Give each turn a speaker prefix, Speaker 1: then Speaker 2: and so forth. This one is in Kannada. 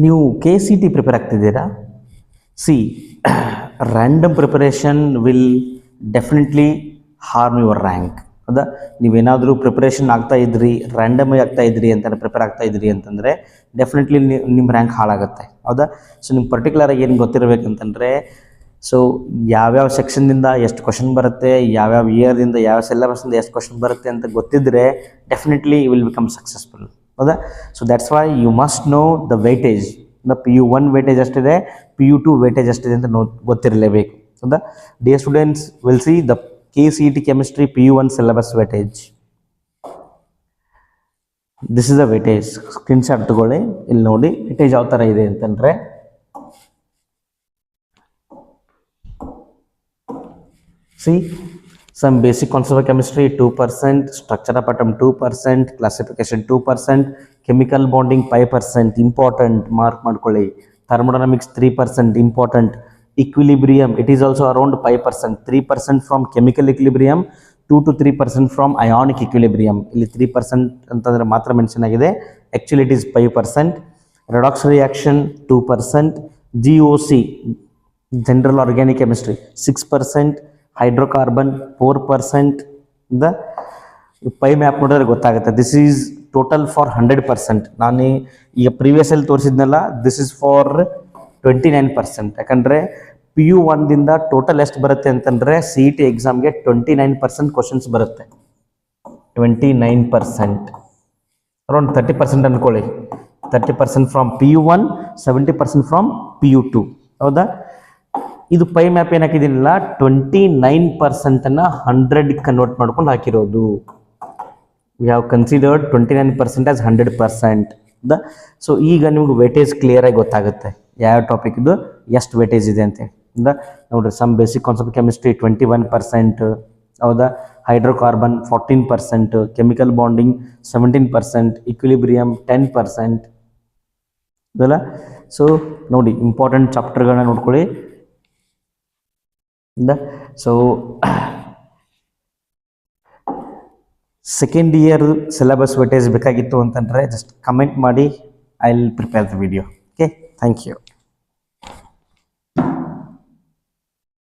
Speaker 1: ನೀವು ಕೆ ಸಿ ಟಿ ಪ್ರಿಪೇರ್ ಆಗ್ತಿದ್ದೀರಾ? See random preparation will definitely harm your rank. ಹೌದಾ? ನೀವೇನಾದರೂ ಪ್ರಿಪರೇಷನ್ ಆಗ್ತಾ ಇದ್ರಿ, ರ್ಯಾಂಡಮಾಗಿ ಆಗ್ತಾ ಇದ್ರಿ ಅಂತಂದರೆ ಪ್ರಿಪೇರ್ ಆಗ್ತಾ ಇದ್ರಿ ಅಂತಂದರೆ ಡೆಫಿನೆಟ್ಲಿ ನಿಮ್ಮ ರ್ಯಾಂಕ್ ಹಾಳಾಗುತ್ತೆ. ಹೌದಾ? ಸೊ ನಿಮ್ಗೆ ಪರ್ಟಿಕ್ಯುಲರಾಗಿ ಏನು ಗೊತ್ತಿರಬೇಕಂತಂದರೆ, ಸೊ ಯಾವ್ಯಾವ ಸೆಕ್ಷನ್ನಿಂದ ಎಷ್ಟು ಕ್ವಶನ್ ಬರುತ್ತೆ, ಯಾವ್ಯಾವ ಇಯರ್ದಿಂದ ಯಾವ ಸಿಲೆಬಸ್ಸಿಂದ ಎಷ್ಟು ಕ್ವಶನ್ ಬರುತ್ತೆ ಅಂತ ಗೊತ್ತಿದ್ದರೆ definitely you will become successful. ಹೌದಾ? So that's why you must know the weightage. The PU1 weightage ಅಷ್ಟಿದೆ, PU2 ವೇಟೇಜ್ ಅಷ್ಟಿದೆ ಅಂತ ಗೊತ್ತಿರಲೇಬೇಕು. ಹೌದಾ? Dear students, will see the KCET chemistry PU1 syllabus weightage. This is the weightage. Screenshot ತಗೊಳ್ಳಿ. ಇಲ್ಲಿ ನೋಡಿ ವೇಟೇಜ್ ಯಾವ ಥರ ಇದೆ ಅಂತಂದರೆ, see some basic concept of chemistry 2%, structure of atom 2%, classification 2%, chemical bonding 5%, important mark ಮಾಡ್ಕೊಳ್ಳಿ. thermodynamics 3% important, equilibrium it is also around 5%, 3% from chemical equilibrium, 2 to 3% from ionic equilibrium. ಇಲ್ಲಿ 3% ಅಂತಂದ್ರೆ ಮಾತ್ರ ಮೆನ್ಷನ್ ಆಗಿದೆ, actually it is 5%. redox reaction 2%, GOC general organic chemistry 6%, hydrocarbon 4%. The pie map ನೋಡಿದ್ರೆ ಗೊತ್ತಾಗುತ್ತೆ. This is total for 100%. ನಾನು ಈಗ ಪ್ರೀವಿಯಸಲ್ಲಿ ತೋರಿಸಿದ್ನಲ್ಲ, ದಿಸ್ ಇಸ್ ಫಾರ್ 29%. ಯಾಕಂದರೆ PU1ದಿಂದ ಟೋಟಲ್ ಎಷ್ಟು ಬರುತ್ತೆ ಅಂತಂದರೆ CET ಎಕ್ಸಾಮ್ಗೆ 29% ಕ್ವಶನ್ಸ್ ಬರುತ್ತೆ. 29%, ಅರೌಂಡ್ 30% ಅಂದ್ಕೊಳ್ಳಿ. 30% ಫ್ರಾಮ್ PU1, 70% ಫ್ರಾಮ್ PU2. ಹೌದಾ? ಇದು ಪೈ ಮ್ಯಾಪ್ ಏನು ಹಾಕಿದ್ದೀನಿಲ್ಲ, 29%ಅನ್ನು 100 ಕನ್ವರ್ಟ್ ಮಾಡ್ಕೊಂಡು ಹಾಕಿರೋದು. We have considered 29% as 100%. So ಈಗ ನಿಮ್ಗೆ ವೇಟೇಜ್ ಕ್ಲಿಯರಾಗಿ ಗೊತ್ತಾಗುತ್ತೆ ಯಾವ ಟಾಪಿಕ್ದು ಎಷ್ಟು ವೇಟೇಜ್ ಇದೆ ಅಂತೇಳಿ. ನೋಡಿರಿ, ಸಮ್ ಬೇಸಿಕ್ ಕಾನ್ಸೆಪ್ಟ್ ಕೆಮಿಸ್ಟ್ರಿ 21%. ಹೌದಾ? Hydrocarbon 14%, chemical bonding 17%, equilibrium 10%. ಅದಲ್ಲ? ಸೊ ನೋಡಿ, ಇಂಪಾರ್ಟೆಂಟ್ ಚಾಪ್ಟರ್ಗಳನ್ನ ನೋಡ್ಕೊಳ್ಳಿ. So second year syllabus weightage ಬೇಕಾಗಿತ್ತು ಅಂತಂದರೆ ಜಸ್ಟ್ ಕಮೆಂಟ್ ಮಾಡಿ, I will prepare the video. Okay, thank you.